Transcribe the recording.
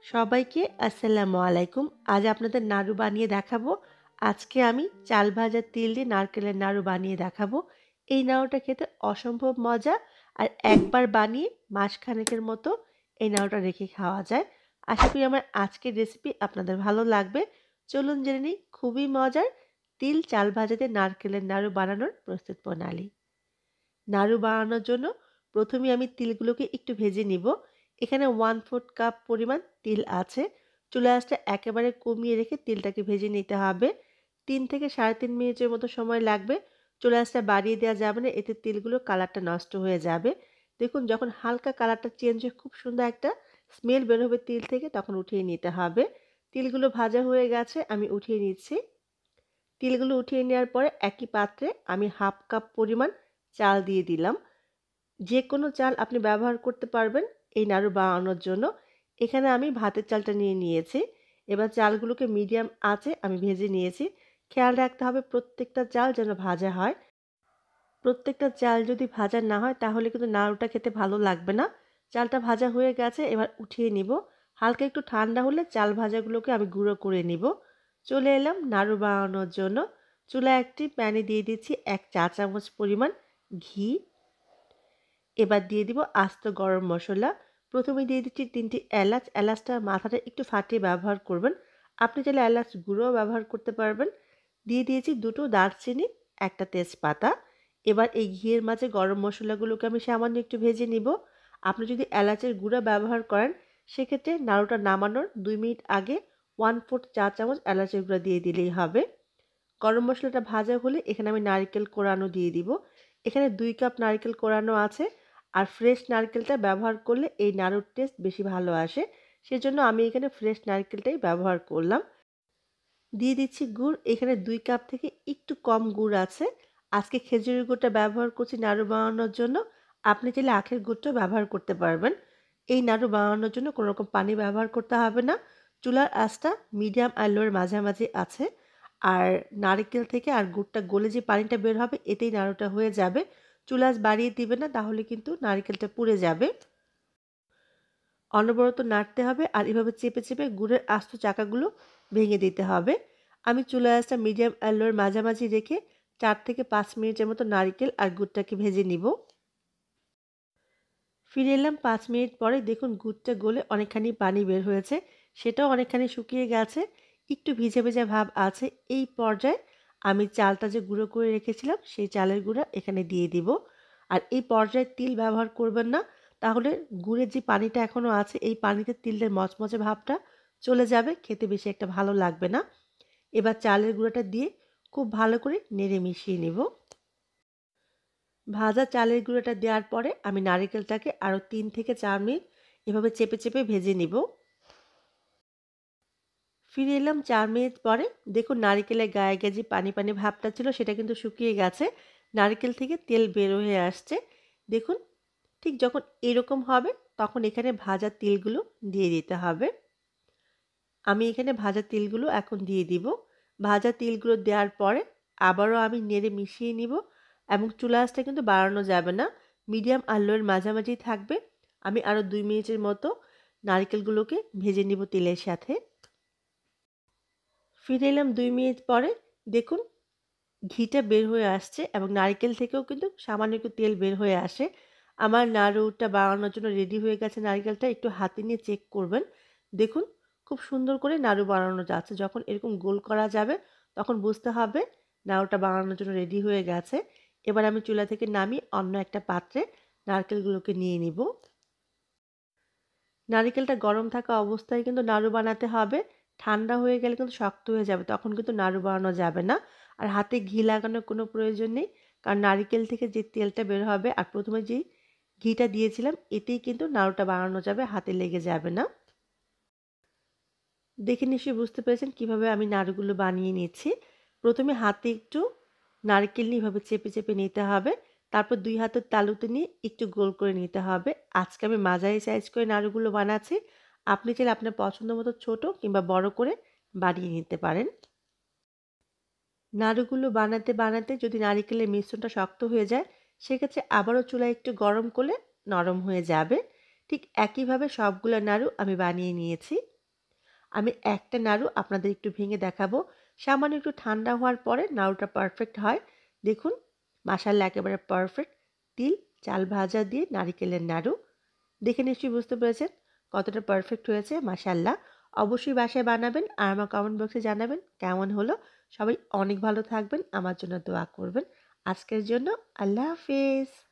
সবাইকে আসসালামু আলাইকুম। আজ আপনাদের নাড়ু বানিয়ে দেখাবো। আজকে আমি চাল ভাজা তিল দিয়ে নারকেলের নাড়ু বানিয়ে দেখাবো। এই নাড়ুটা খেতে অসম্ভব মজা আর একবার বানিয়ে মাসখানেকের মতো এই নাড়ুটা রেখে খাওয়া যায়। আশা করি আমার আজকের রেসিপি আপনাদের ভালো লাগবে। চলুন জেনে নিই খুবই মজার তিল চাল ভাজা দিয়ে নারকেলের নাড়ু বানানোর প্রস্তুত প্রণালী। নাড়ু বানানোর জন্য প্রথমেই আমি তিলগুলোকে একটু ভেজে নিব। এখানে 1/4 কাপ পরিমাণ তিল আছে। চুলার আঁচটা একেবারে কমিয়ে রেখে তিলটাকে ভেজে নিতে হবে। ৩ থেকে ৩.৫ মিনিটের মতো সময় লাগবে। চুলার আঁচটা বাড়িয়ে দেওয়া যাবে না, এতে তিলগুলোর কালারটা নষ্ট হয়ে যাবে। দেখুন যখন হালকা কালারটা চেঞ্জ হয়ে খুব সুন্দর একটা স্মেল বের হবে তিল থেকে, তখন উঠিয়ে নিতে হবে। তিলগুলো ভাজা হয়ে গেছে, আমি উঠিয়ে নিচ্ছি। তিলগুলো উঠিয়ে নেওয়ার পরে একই পাত্রে আমি 1/2 কাপ পরিমাণ চাল দিয়ে দিলাম। যেকোনো চাল আপনি ব্যবহার করতে পারবেন এই নাড়ু বানানোর জন্য। এখানে আমি ভাতের চালটা নিয়ে নিয়েছি। এবার চালগুলোকে মিডিয়াম আঁচে আমি ভেজে নিয়েছি। খেয়াল রাখতে হবে প্রত্যেকটা চাল যেন ভাজা হয়। প্রত্যেকটা চাল যদি ভাজা না হয় তাহলে কিন্তু নাড়ুটা খেতে ভালো লাগবে না। চালটা ভাজা হয়ে গেছে, এবার উঠিয়ে নিব। হালকা একটু ঠান্ডা হলে চাল ভাজাগুলোকে আমি গুঁড়ো করে নিব। চলে এলাম নাড়ু বানানোর জন্য। চুলায় একটি প্যানে দিয়ে দিচ্ছি 1 চা চামচ পরিমাণ ঘি। এবার দিয়ে দিব আস্ত গরম মশলা। প্রথমে দিয়ে দিচ্ছি 3টি এলাচ। এলাচটা মাথাটা একটু ফাটিয়ে ব্যবহার করবেন। আপনি চাইলে এলাচ গুঁড়োও ব্যবহার করতে পারবেন। দিয়ে দিয়েছি 2টো দারচিনি, 1টা তেজপাতা। এবার এই ঘিয়ের মাঝে গরম মশলাগুলোকে আমি সামান্য একটু ভেজে নিব। আপনি যদি এলাচের গুঁড়া ব্যবহার করেন সেক্ষেত্রে নাড়ুটা নামানোর 2 মিনিট আগে 1/4 চা চামচ এলাচের গুঁড়া দিয়ে দিলেই হবে। গরম মশলাটা ভাজা হলে এখানে আমি নারকেল কোড়ানো দিয়ে দিব। এখানে 2 কাপ নারকেল কোড়ানো আছে। আর ফ্রেশ নারকেলটা ব্যবহার করলে এই নাড়ুর টেস্ট বেশি ভালো আসে। সেজন্য আমি এখানে ফ্রেশ নারকেলটাই ব্যবহার করলাম। দিয়ে দিচ্ছি গুড়। এখানে 2 কাপ থেকে একটু কম গুড় আছে। আজকে খেজুরের গুড়টা ব্যবহার করছি নাড়ু বানানোর জন্য। আপনি চাইলে আখের গুড়টাও ব্যবহার করতে পারবেন। এই নাড়ু বানানোর জন্য কোনো রকম পানি ব্যবহার করতে হবে না। চুলার আঁচটা মিডিয়াম আর লোর মাঝামাঝি আছে। আর নারকেল থেকে আর গুড়টা গলে যে পানিটা বের হবে এতেই নাড়ুটা হয়ে যাবে। চুলা আঁচ বাড়িয়ে দিবেন না, তাহলে কিন্তু নারকেলটা পুড়ে যাবে। অনবরত নাড়তে হবে আর এভাবে চেপে চেপে গুড়ের আস্ত চাকাগুলো ভেঙে দিতে হবে। আমি চুলার আঁচটা মিডিয়াম আর লোর মাঝামাঝি রেখে 4 থেকে 5 মিনিটের মতো নারকেল আর গুড়টাকে ভেজে নিব। ফিরে এলাম 5 মিনিট পরে। দেখুন গুড়টা গলে অনেকখানি পানি বের হয়েছে, সেটাও অনেকখানি শুকিয়ে গেছে। একটু ভিজে ভেজা ভাব আছে। এই পর্যায়ে আমি চালটা যে গুঁড়ো করে রেখেছিলাম সেই চালের গুঁড়া এখানে দিয়ে দিব। আর এই পর্যায়ে তিল ব্যবহার করবেন না, তাহলে গুড়ের যে পানিটা এখনও আছে এই পানিতে তিলের মচমচে ভাবটা চলে যাবে, খেতে বেশি একটা ভালো লাগবে না। এবার চালের গুঁড়াটা দিয়ে খুব ভালো করে নেড়ে মিশিয়ে নিব। ভাজা চালের গুঁড়োটা দেওয়ার পরে আমি নারকেলটাকে আরও 3 থেকে 4 মিনিট এভাবে চেপে চেপে ভেজে নিব। ফিরে এলাম 4 মিনিট পরে। দেখুন নারকেলের গায়ে গায়ে যে পানি পানি ভাবটা ছিল সেটা কিন্তু শুকিয়ে গেছে। নারকেল থেকে তেল বের হয়ে আসছে। দেখুন ঠিক যখন এরকম হবে তখন এখানে ভাজা তিলগুলো দিয়ে দিতে হবে। আমি এখানে ভাজা তিলগুলো এখন দিয়ে দিব। ভাজা তিলগুলো দেওয়ার পরে আবারও আমি নেড়ে মিশিয়ে নিব এবং চুলা আঁচটা কিন্তু বাড়ানো যাবে না। মিডিয়াম আর লোর মাঝামাঝি থাকবে। আমি আরও 2 মিনিটের মতো নারকেলগুলোকে ভেজে নিব তেলের সাথে। ফিরে এলাম 2 মিনিট পরে। দেখুন ঘিটা বের হয়ে আসছে এবং নারকেল থেকেও কিন্তু সামান্য একটু তেল বের হয়ে আসে। আমার নাড়ুটা বানানোর জন্য রেডি হয়ে গেছে নারকেলটা। একটু হাতে নিয়ে চেক করবেন। দেখুন খুব সুন্দর করে নাড়ু বানানো যাচ্ছে। যখন এরকম গোল করা যাবে তখন বুঝতে হবে নাড়ুটা বানানোর জন্য রেডি হয়ে গেছে। এবার আমি চুলা থেকে নামিয়ে অন্য একটা পাত্রে নারকেলগুলোকে নিয়ে নিব। নারিকেলটা গরম থাকা অবস্থায় কিন্তু নাড়ু বানাতে হবে। ঠান্ডা হয়ে গেলে কিন্তু শক্ত হয়ে যাবে। তখন কিন্তু নাড়ু বানানো যাবে না। আর হাতে ঘি লাগানোর কোনো প্রয়োজন নেই। কারণ নারিকেল থেকে যে তেলটা বের হবে আর প্রথমে যেই ঘিটা দিয়েছিলাম এতেই কিন্তু নাড়ুটা বানানো যাবে, হাতে লেগে যাবে না। দেখে নিশ্চয়ই বুঝতে পেরেছেন কিভাবে আমি নাড়ুগুলো বানিয়ে নিচ্ছি। প্রথমে হাতে একটু নারকেল নিয়ে এভাবে চেপে চেপে নিতে হবে। তারপর 2 হাতের তালুতে নিয়ে একটু গোল করে নিতে হবে। আজকে আমি মাঝারি সাইজ করে নাড়ুগুলো বানাচ্ছি। আপনি চাইলে আপনার পছন্দ মতো ছোট কিংবা বড় করে বানিয়ে নিতে পারেন। নাড়ুগুলো বানাতে বানাতে যদি নারিকেলের মিশ্রণটা শক্ত হয়ে যায় সেক্ষেত্রে আবারও চুলায় একটু গরম করলে নরম হয়ে যাবে। ঠিক একইভাবে সবগুলো নাড়ু আমি বানিয়ে নিয়েছি। আমি একটা নাড়ু আপনাদের একটু ভেঙে দেখাবো। সামান্য একটু ঠান্ডা হওয়ার পরে নাড়ুটা পারফেক্ট হয়। দেখুন মাশাআল্লাহ একেবারে পারফেক্ট তিল চাল ভাজা দিয়ে নারিকেলের নাড়ু। দেখে নিশ্চয়ই বুঝতে পেরেছেন কতটা পারফেক্ট হয়েছে মাশাআল্লাহ। অবশ্যই বাসায় বানাবেন আর আমার কমেন্ট বক্সে জানাবেন কেমন হলো। সবাই অনেক ভালো থাকবেন, আমার জন্য দোয়া করবেন। আজকের জন্য আল্লাহ হাফেজ।